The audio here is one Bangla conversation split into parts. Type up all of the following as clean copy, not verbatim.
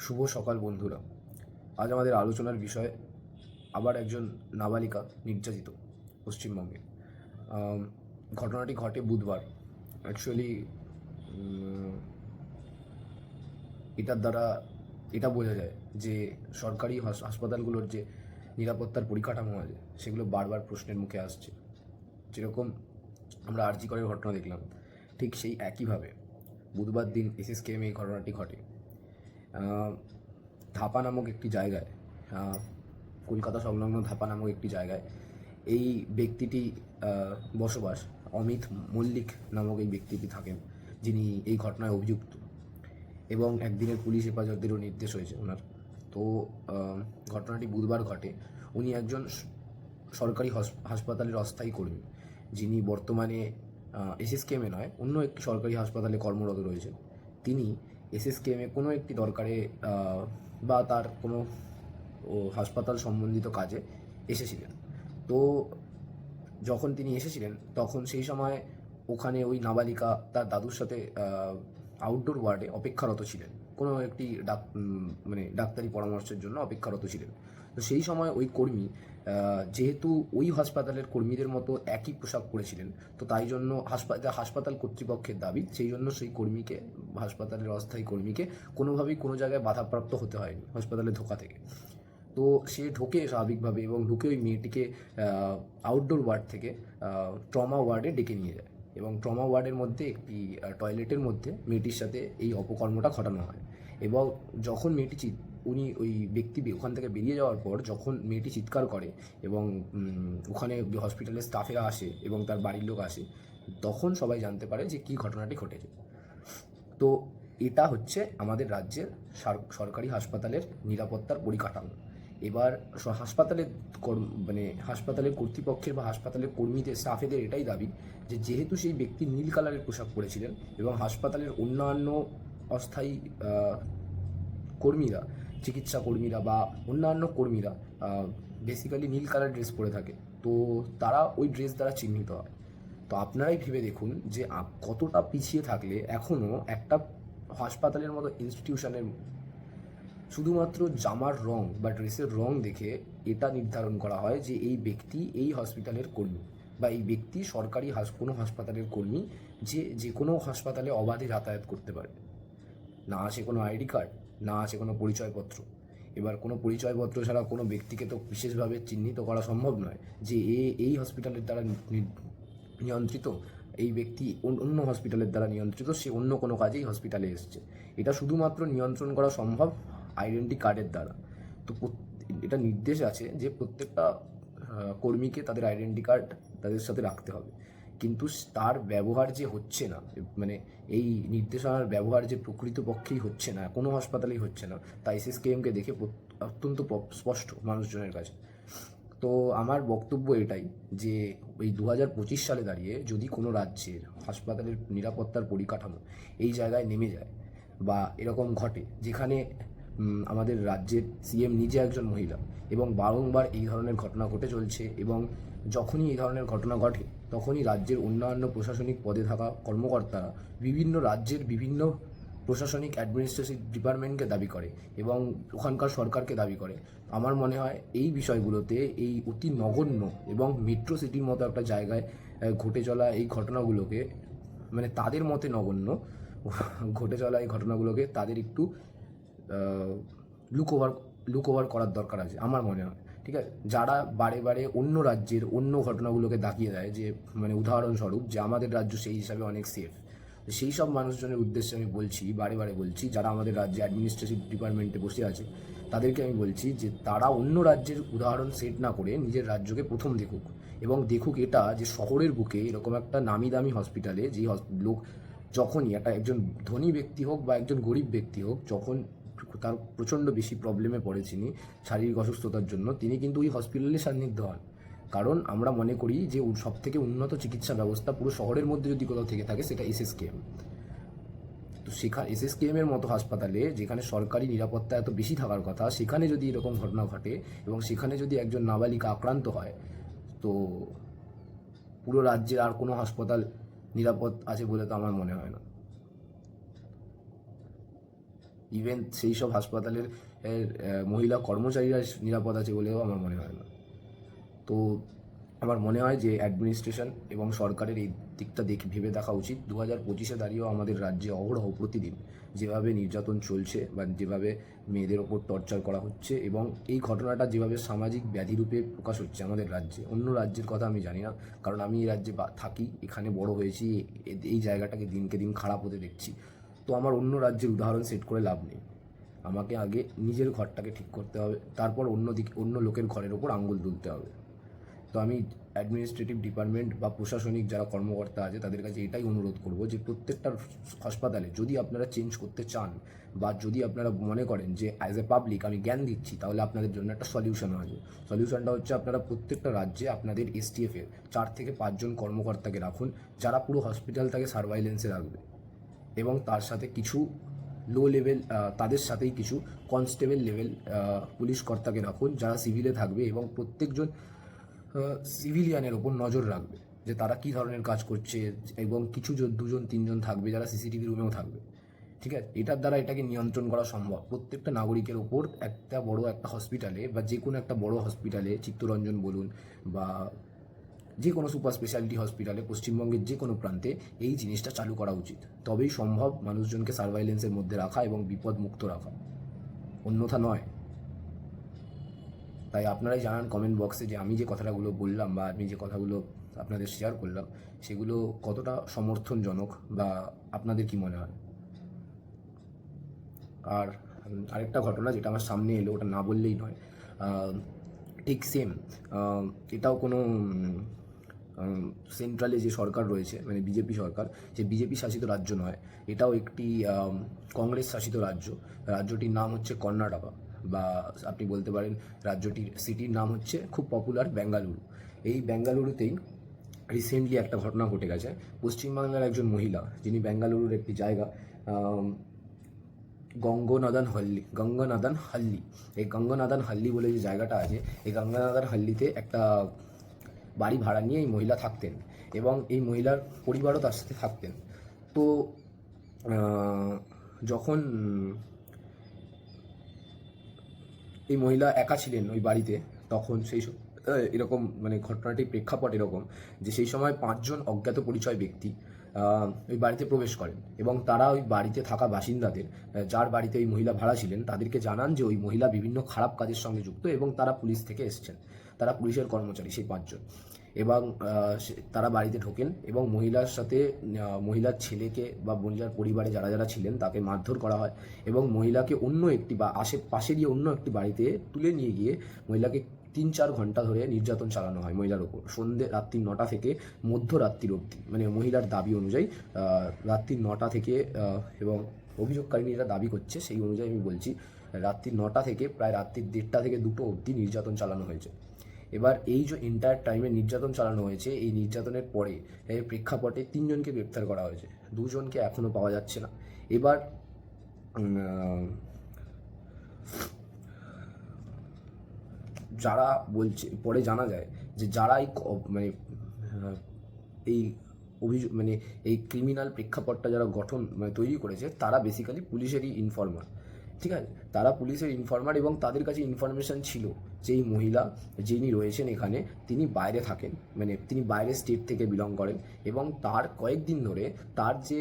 শুভ সকাল বন্ধুরা। আজ আমাদের আলোচনার বিষয় আবার একজন নাবালিকা নির্যাতিত পশ্চিমবঙ্গে। আম, ঘটনাটি ঘটে বুধবার। অ্যাকচুয়ালি এটার দ্বারা এটা বোঝা যায় যে সরকারি হাসপাতালগুলোর যে নিরাপত্তার পরিকাঠামো আছে সেগুলো বারবার প্রশ্নের মুখে আসছে। যেরকম আমরা আরজি করের ঘটনা দেখলাম, ঠিক সেই একইভাবে বুধবার দিন এসএসকেএমে এই ঘটনাটি ঘটে। আহ, ধাপা নামক একটি জায়গায়, আহ, কলকাতা সংলগ্ন ধাপা নামক একটি জায়গায় এই ব্যক্তিটি বসবাস। অমিত মল্লিক নামক এই ব্যক্তিটি থাকেন, যিনি এই ঘটনায় অভিযুক্ত এবং একদিনের পুলিশ হেফাজতেরও নির্দেশ হয়েছে ওনার। তো ঘটনাটি বুধবার ঘটে। উনি একজন সরকারি হাসপাতালের অস্থায়ী কর্মী, যিনি বর্তমানে এসএসকেএমে নয়, অন্য একটি সরকারি হাসপাতালে কর্মরত রয়েছেন। তিনি এসএসকেএমে কোনো একটি দরকারে বা তার কোনো হাসপাতাল সম্বন্ধিত কাজে এসেছিলেন। তো যখন তিনি এসেছিলেন তখন সেই সময় ওখানে ওই নাবালিকা তার দাদুর সাথে আউটডোর ওয়ার্ডে অপেক্ষারত ছিলেন, কোনো একটি মানে ডাক্তারি পরামর্শের জন্য অপেক্ষারত ছিলেন। তো সেই সময় ওই কর্মী, যেহেতু ওই হাসপাতালের কর্মীদের মতো একই পোশাক পরেছিলেন, তো তাই জন্য হাসপাতাল কর্তৃপক্ষের দাবি সেই জন্য সেই কর্মীকে, হাসপাতালের অস্থায়ী কর্মীকে কোনোভাবেই কোনো জায়গায় বাধাপ্রাপ্ত হতে হয়নি হাসপাতালে ঢোকা থেকে। তো সে ঢোকে স্বাভাবিকভাবে এবং ঢুকে ওই মেয়েটিকে আউটডোর ওয়ার্ড থেকে ট্রমা ওয়ার্ডে ডেকে নিয়ে যায় এবং ট্রমা ওয়ার্ডের মধ্যে একটি টয়লেটের মধ্যে মেয়েটির সাথে এই অপকর্মটা ঘটানো হয়। এবং যখন উনি ওই ব্যক্তি ওখান থেকে বেরিয়ে যাওয়ার পর যখন মেয়েটি চিৎকার করে এবং ওখানে হসপিটালের স্টাফেরা আসে এবং তার বাড়ির লোক আসে, তখন সবাই জানতে পারে যে কী ঘটনাটি ঘটেছে। তো এটা হচ্ছে আমাদের রাজ্যের সরকারি হাসপাতালের নিরাপত্তার পরিকাঠামো। এবার হাসপাতালের মানে হাসপাতালের কর্তৃপক্ষের বা হাসপাতালের কর্মীদের, স্টাফেদের এটাই দাবি যে যেহেতু সেই ব্যক্তি নীল কালারের পোশাক পরেছিলেন এবং হাসপাতালের অন্যান্য অস্থায়ী কর্মীরা, চিকিৎসা কর্মীরা বা অন্যান্য কর্মীরা বেসিক্যালি নীল কালার ড্রেস পরে থাকে, তো তারা ওই ড্রেস দ্বারা চিহ্নিত হয়। তো আপনারাই ভেবে দেখুন যে কতটা পিছিয়ে থাকলে এখনও একটা হাসপাতালের মতো ইনস্টিটিউশনের শুধুমাত্র জামার রং বা ড্রেসের রং দেখে এটা নির্ধারণ করা হয় যে এই ব্যক্তি এই হসপিটালের কর্মী বা এই ব্যক্তি সরকারি কোনো হাসপাতালের কর্মী, যে যে কোনো হাসপাতালে অবাধে যাতায়াত করতে পারে। না আছে কোনো আইডি কার্ড, না আছে কোনো পরিচয়পত্র। এবার কোনো পরিচয়পত্র ছাড়া কোনো ব্যক্তিকে তো বিশেষভাবে চিহ্নিত করা সম্ভব নয় যে এই হসপিটালের দ্বারা নিয়ন্ত্রিত, এই ব্যক্তি অন্য হসপিটালের দ্বারা নিয়ন্ত্রিত, সে অন্য কোনো কাজেই হসপিটালে এসছে। এটা শুধুমাত্র নিয়ন্ত্রণ করা সম্ভব আইডেন্টি কার্ডের দ্বারা। তো এটা নির্দেশ আছে যে প্রত্যেকটা কর্মীকে তাদের আইডেন্টি কার্ড তাদের সাথে রাখতে হবে। কিন্তু তার ব্যবহার যে হচ্ছে না, মানে এই নির্দেশনার ব্যবহার যে প্রকৃতপক্ষেই হচ্ছে না, কোনো হাসপাতালেই হচ্ছে না, তা এসএসকেএমকে দেখে অত্যন্ত স্পষ্ট মানুষজনের কাছে। তো আমার বক্তব্য এটাই যে এই 2025 সালে দাঁড়িয়ে যদি কোনো রাজ্যের হাসপাতালের নিরাপত্তার পরিকাঠামো এই জায়গায় নেমে যায় বা এরকম ঘটে যেখানে আমাদের রাজ্যের সিএম নিজে একজন মহিলা এবং বারংবার এই ধরনের ঘটনা ঘটে চলছে, এবং যখনই এই ধরনের ঘটনা ঘটে তখনই রাজ্যের অন্যান্য প্রশাসনিক পদে থাকা কর্মকর্তারা বিভিন্ন রাজ্যের বিভিন্ন প্রশাসনিক অ্যাডমিনিস্ট্রেটিভ ডিপার্টমেন্টকে দাবি করে এবং ওখানকার সরকারকে দাবি করে। আমার মনে হয় এই বিষয়গুলোতে এই অতি নগণ্য এবং মেট্রো সিটির মতো একটা জায়গায় ঘটে চলা এই ঘটনাগুলোকে, মানে তাদের মতে নগণ্য ঘটে চলা এই ঘটনাগুলোকে তাদের একটু লুক ওভার করার দরকার আছে আমার মনে হয়। ঠিক আছে, যারা বারে বারে অন্য রাজ্যের অন্য ঘটনাগুলোকে দেখিয়ে দেয় যে, মানে উদাহরণস্বরূপ যে আমাদের রাজ্য সেই হিসাবে অনেক সেফ, সেই সব মানুষজনের উদ্দেশ্যে আমি বলছি, বারে বারে বলছি, যারা আমাদের রাজ্যে অ্যাডমিনিস্ট্রেটিভ ডিপার্টমেন্টে বসে আছে তাদেরকে আমি বলছি যে তারা অন্য রাজ্যের উদাহরণ সেট না করে নিজের রাজ্যকে প্রথম দেখুক এবং দেখুক এটা যে শহরের বুকে এরকম একটা নামি দামি হসপিটালে যেই লোক, যখনই একজন ধনী ব্যক্তি হোক বা একজন গরিব ব্যক্তি হোক, যখন তার প্রচণ্ড বেশি প্রবলেমে পড়ে তিনি শারীরিক অসুস্থতার জন্য, তিনি কিন্তু ওই হসপিটালে সান্নিধ্য হন। কারণ আমরা মনে করি যে সবথেকে উন্নত চিকিৎসা ব্যবস্থা পুরো শহরের মধ্যে যদি কোথাও থেকে থাকে সেটা এসএসকেএম। তো সেখানে এসএসকেএম এর মতো হাসপাতালে, যেখানে সরকারি নিরাপত্তা এত বেশি থাকার কথা, সেখানে যদি এরকম ঘটনা ঘটে এবং সেখানে যদি একজন নাবালিকা আক্রান্ত হয়, তো পুরো রাজ্যের আর কোনো হাসপাতাল নিরাপদ আছে বলে তো আমার মনে হয় না। ইভেন সেই সব হাসপাতালের মহিলা কর্মচারীরা নিরাপদ আছে বলেও আমার মনে হয় না। তো আমার মনে হয় যে অ্যাডমিনিস্ট্রেশন এবং সরকারের এই দিকটা ভেবে দেখা উচিত। 2025-এ দাঁড়িয়েও আমাদের রাজ্যে অহরহ প্রতিদিন যেভাবে নির্যাতন চলছে বা যেভাবে মেয়েদের ওপর টর্চার করা হচ্ছে এবং এই ঘটনাটা যেভাবে সামাজিক ব্যাধিরূপে প্রকাশ হচ্ছে আমাদের রাজ্যে, অন্য রাজ্যের কথা আমি জানি না, কারণ আমি এই রাজ্যে থাকি, এখানে বড় হয়েছি, এই জায়গাটাকে দিনকে দিন খারাপ হতে দেখছি। তো আমার অন্য রাজ্যের উদাহরণ সেট করে লাভ নেই। আমাকে আগে নিজের ঘরটাকে ঠিক করতে হবে, তারপর অন্য লোকের ঘরের ওপর আঙ্গুল তুলতে হবে। তো আমি অ্যাডমিনিস্ট্রেটিভ ডিপার্টমেন্ট বা প্রশাসনিক যারা কর্মকর্তা আছে তাদের কাছে এটাই অনুরোধ করব যে প্রত্যেকটা হাসপাতালে যদি আপনারা চেঞ্জ করতে চান বা যদি আপনারা মনে করেন যে অ্যাজ এ পাবলিক আমি জ্ঞান দিচ্ছি, তাহলে আপনাদের জন্য একটা সলিউশন আছে। সলিউশনটা হচ্ছে আপনারা প্রত্যেকটা রাজ্যে আপনাদের STF-এর 4 থেকে 5 জন কর্মকর্তাকে রাখুন, যারা পুরো হসপিটালটাকে সার্ভাইলেন্সে রাখবে এবং তার সাথে কিছু লো লেভেল, তাদের সাথেই কিছু কনস্টেবল লেভেল পুলিশ কর্তাকে রাখুন, যারা সিভিলে থাকবে এবং প্রত্যেকজন সিভিলিয়ানের ওপর নজর রাখবে যে তারা কী ধরনের কাজ করছে, এবং কিছু 2জন 3জন থাকবে যারা CCTV রুমেও থাকবে। ঠিক আছে, এটার দ্বারা এটাকে নিয়ন্ত্রণ করা সম্ভব। প্রত্যেকটা নাগরিকের ওপর একটা বড় একটা হসপিটালে বা যে কোনো একটা বড় হসপিটালে, চিত্তরঞ্জন বলুন বা যে কোনো সুপার স্পেশালিটি হসপিটালে পশ্চিমবঙ্গের যে কোনো প্রান্তে এই জিনিসটা চালু করা উচিত। তবেই সম্ভব মানুষজনকে সার্ভাইলেন্সের মধ্যে রাখা এবং বিপদ মুক্ত রাখা, অন্যথা নয়। তাই আপনারাই জানান কমেন্ট বক্সে যে আমি যে কথাগুলো বললাম বা আমি যে কথাগুলো আপনাদের শেয়ার করলাম সেগুলো কতটা সমর্থনজনক বা আপনাদের কি মনে হয়। আর আরেকটা ঘটনা যেটা আমার সামনে এলো, ওটা না বললেই নয়, ঠিক সেম এটাও কোনো সেন্ট্রালে যে সরকার রয়েছে, মানে বিজেপি সরকার, যে বিজেপি শাসিত রাজ্য নয়, এটাও একটি কংগ্রেস শাসিত রাজ্য। রাজ্যটির নাম হচ্ছে কর্ণাটকা, বা আপনি বলতে পারেন রাজ্যটির সিটির নাম হচ্ছে খুব পপুলার বেঙ্গালুরু। এই বেঙ্গালুরুতেই রিসেন্টলি একটা ঘটনা ঘটে গেছে। পশ্চিমবাংলার একজন মহিলা, যিনি বেঙ্গালুরুর একটি জায়গা গঙ্গনাদান হাল্লি, এই গঙ্গনাদান হাল্লি বলে যে জায়গাটা আছে, এই গঙ্গনাদান হাল্লিতে একটা বাড়ি ভাড়া নিয়ে এই মহিলা থাকতেন এবং এই মহিলার পরিবারও তার সাথে থাকতেন। তো যখন এই মহিলা একা ছিলেন ওই বাড়িতে, তখন সেই এরকম মানে ঘটনাটির প্রেক্ষাপট এরকম যে সেই সময় 5 জন অজ্ঞাত পরিচয় ব্যক্তি ওই বাড়িতে প্রবেশ করেন এবং তারা ওই বাড়িতে থাকা বাসিন্দাদের, যার বাড়িতে ওই মহিলা ভাড়া ছিলেন, তাদেরকে জানান যে ওই মহিলা বিভিন্ন খারাপ কাজের সঙ্গে যুক্ত এবং তারা পুলিশ থেকে এসেছেন, তারা পুলিশের কর্মচারী সেই 5 জন। এবং তারা বাড়িতে ঢোকেন এবং মহিলার সাথে মহিলার ছেলেকে বা মহিলার পরিবারে যারা যারা ছিলেন তাকে মারধর করা হয় এবং মহিলাকে অন্য একটি বা আশেপাশেরই অন্য একটি বাড়িতে তুলে নিয়ে গিয়ে মহিলাকে 3-4 ঘন্টা ধরে নির্যাতন চালানো হয় মহিলার ওপর, রাত্রি 9টা থেকে মধ্যরাত্রির অবধি। মানে মহিলার দাবি অনুযায়ী রাত্রি 9টা থেকে, এবং অভিযোগকারী এটা দাবি করছে সেই অনুযায়ী আমি বলছি, রাত্রি 9টা থেকে প্রায় রাত্রি 1:30 থেকে 2টো অবধি নির্যাতন চালানো হয়েছে। এবার এই যে এন্টায়ার টাইমে নির্যাতন চালানো হয়েছে, এই নির্যাতনের পরে এর প্রেক্ষাপটে 3 জনকে গ্রেপ্তার করা হয়েছে, 2 জনকে এখনও পাওয়া যাচ্ছে না। এবার যারা বলছে, পরে জানা যায় যে যারা মানে এই অভিযোগ মানে এই ক্রিমিনাল প্রেক্ষাপটটা যারা তৈরি করেছে, তারা বেসিক্যালি পুলিশেরই ইনফর্মার। ঠিক আছে, তারা পুলিশের ইনফর্মার এবং তাদের কাছে ইনফরমেশন ছিল যে এই মহিলা যিনি রয়েছেন এখানে, তিনি বাইরে থাকেন, মানে তিনি বাইরের স্টেট থেকে বিলং করেন এবং তার কয়েকদিন ধরে তার যে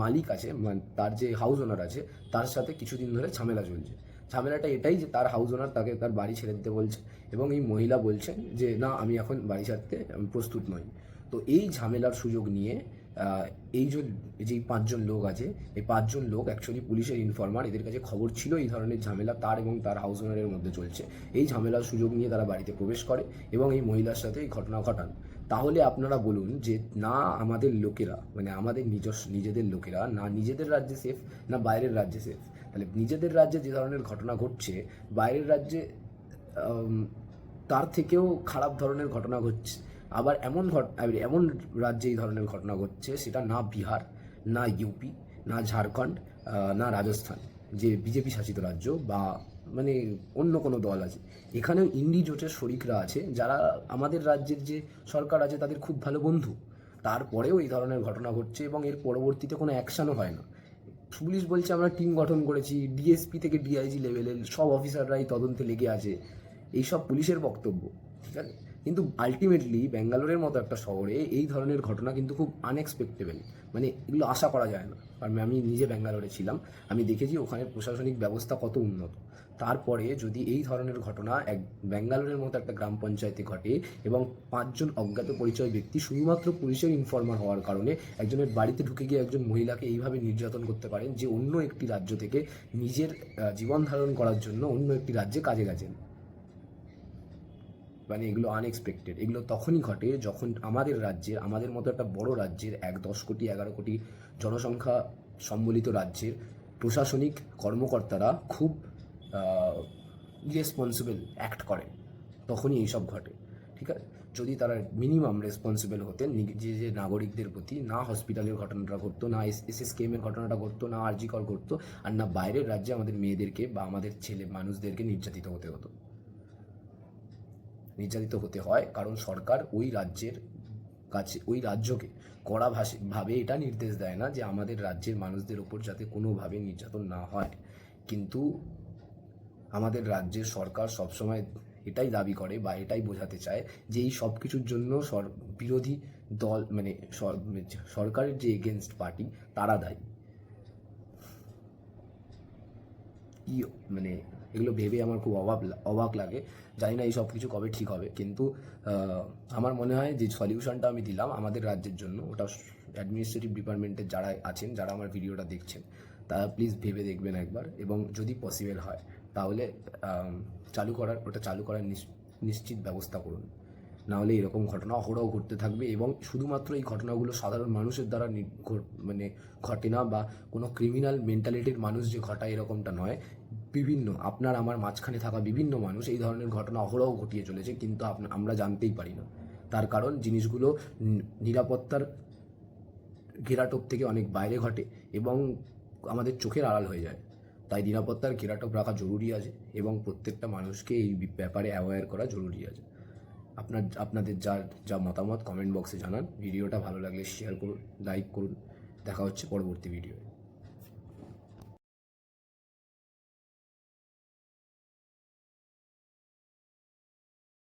মালিক আছে, মানে তার যে হাউস ওনার আছে, তার সাথে কিছুদিন ধরে ঝামেলা চলছে। ঝামেলাটা এটাই যে তার হাউস ওনার তাকে তার বাড়ি ছেড়ে দিতে বলছে এবং এই মহিলা বলছেন যে না, আমি এখন বাড়ি ছাড়তে আমি প্রস্তুত নই। তো এই ঝামেলার সুযোগ নিয়ে এই যেই 5 জন লোক আছে, এই 5 জন লোক অ্যাকচুয়ালি পুলিশের ইনফর্মার। এদের কাছে খবর ছিল এই ধরনের ঝামেলা তার এবং তার হাউস ওনারের মধ্যে চলছে। এই ঝামেলার সুযোগ নিয়ে তারা বাড়িতে প্রবেশ করে এবং এই মহিলার সাথে এই ঘটনা ঘটান। তাহলে আপনারা বলুন যে না আমাদের লোকেরা, মানে আমাদের নিজেদের লোকেরা না নিজেদের রাজ্যে সেফ না বাইরের রাজ্যে সেফ। তাহলে নিজেদের রাজ্যে যে ধরনের ঘটনা ঘটছে, বাইরের রাজ্যে তার থেকেও খারাপ ধরনের ঘটনা ঘটছে। আবার এমন রাজ্যে এই ধরনের ঘটনা ঘটছে, সেটা না বিহার, না ইউপি, না ঝাড়খণ্ড, না রাজস্থান, যে বিজেপি শাসিত রাজ্য বা মানে অন্য কোনো দল আছে। এখানেও ইন্ডি জোটের শরিকরা আছে, যারা আমাদের রাজ্যের যে সরকার আছে তাদের খুব ভালো বন্ধু। তারপরেও এই ধরনের ঘটনা ঘটছে এবং এর পরবর্তীতে কোনো অ্যাকশানও হয় না। পুলিশ বলছে আমরা টিম গঠন করেছি, ডিএসপি থেকে ডিআইজি লেভেলের সব অফিসাররাই তদন্তে লেগে আছে, এইসব পুলিশের বক্তব্য, ঠিক আছে। কিন্তু আলটিমেটলি ব্যাঙ্গালোরের মতো একটা শহরে এই ধরনের ঘটনা কিন্তু খুব আনএক্সপেক্টেবল, মানে এগুলো আশা করা যায় না। কারণ আমি নিজে ব্যাঙ্গালোরে ছিলাম, আমি দেখেছি ওখানে প্রশাসনিক ব্যবস্থা কত উন্নত। তারপরে যদি এই ধরনের ঘটনা এক ব্যাঙ্গালোরের মতো একটা গ্রাম পঞ্চায়েতে ঘটে এবং 5 জন অজ্ঞাত পরিচয় ব্যক্তি শুধুমাত্র পুলিশের ইনফর্মার হওয়ার কারণে একজনের বাড়িতে ঢুকে গিয়ে একজন মহিলাকে এইভাবে নির্যাতন করতে পারেন, যে অন্য একটি রাজ্য থেকে নিজের জীবন ধারণ করার জন্য অন্য একটি রাজ্যে কাজে গেছেন, মানে এগুলো আনএক্সপেক্টেড। এগুলো তখনই ঘটে যখন আমাদের রাজ্যের, আমাদের মতো একটা বড় রাজ্যের 10 কোটি 11 কোটি জনসংখ্যা সম্বলিত রাজ্যের প্রশাসনিক কর্মকর্তারা খুব ইরেসপন্সিবল অ্যাক্ট করে, তখনই এইসব ঘটে, ঠিক আছে। যদি তারা মিনিমাম রেসপন্সিবল হতেন যে নাগরিকদের প্রতি, না হসপিটালের ঘটনাটা ঘটতো, না এসএসকেএমের ঘটনাটা ঘটতো, না আরজিকর ঘটতো, আর না বাইরের রাজ্যে আমাদের মেয়েদেরকে বা আমাদের ছেলে মানুষদেরকে নির্যাতিত হতে হয়। কারণ সরকার ওই রাজ্যের কাছে, ওই রাজ্যকে কড়া ভাবে এটা নির্দেশ দেয় না যে আমাদের রাজ্যের মানুষদের ওপর যাতে কোনোভাবে নির্যাতন না হয়। কিন্তু আমাদের রাজ্যের সরকার সবসময় এটাই দাবি করে বা এটাই বোঝাতে চায় যে এই সব কিছুর জন্য বিরোধী দল, মানে সরকারের যে এগেনস্ট পার্টি, তারা দায়ী। কি মানে এগুলো ভেবে আমার খুব অবাক লাগে। জানি না এই সব কিছু কবে ঠিক হবে, কিন্তু আমার মনে হয় যে সলিউশনটা আমি দিলাম আমাদের রাজ্যের জন্য, ওটা অ্যাডমিনিস্ট্রেটিভ ডিপার্টমেন্টের যারা আছেন, যারা আমার ভিডিওটা দেখছেন, তারা প্লিজ ভেবে দেখবেন একবার, এবং যদি পসিবল হয় তাহলে ওটা চালু করার নিশ্চিত ব্যবস্থা করুন। নাহলে এরকম ঘটনা অহরহ ঘটতে থাকবে, এবং শুধুমাত্র এই ঘটনাগুলো সাধারণ মানুষের দ্বারা মানে ঘটে না, বা কোনো ক্রিমিনাল মেন্টালিটির মানুষ যে ঘটায় এরকমটা নয়। বিভিন্ন আপনার আমার মাঝখানে থাকা বিভিন্ন মানুষ এই ধরনের ঘটনা অহরহ ঘটিয়ে চলেছে, কিন্তু আমরা জানতেই পারি না। তার কারণ জিনিসগুলো নিরাপত্তার ঘেরাটোপ থেকে অনেক বাইরে ঘটে এবং আমাদের চোখের আড়াল হয়ে যায়। তাই নিরাপত্তার ঘেরাটোপ রাখা জরুরি আছে, এবং প্রত্যেকটা মানুষকে এই ব্যাপারে অ্যাওয়্যার করা জরুরি আছে। আপনাদের যা মতামত কমেন্ট বক্সে জানান। ভিডিওটা ভালো লাগলে শেয়ার করুন, লাইক করুন। দেখা হচ্ছে পরবর্তী ভিডিওয়ে।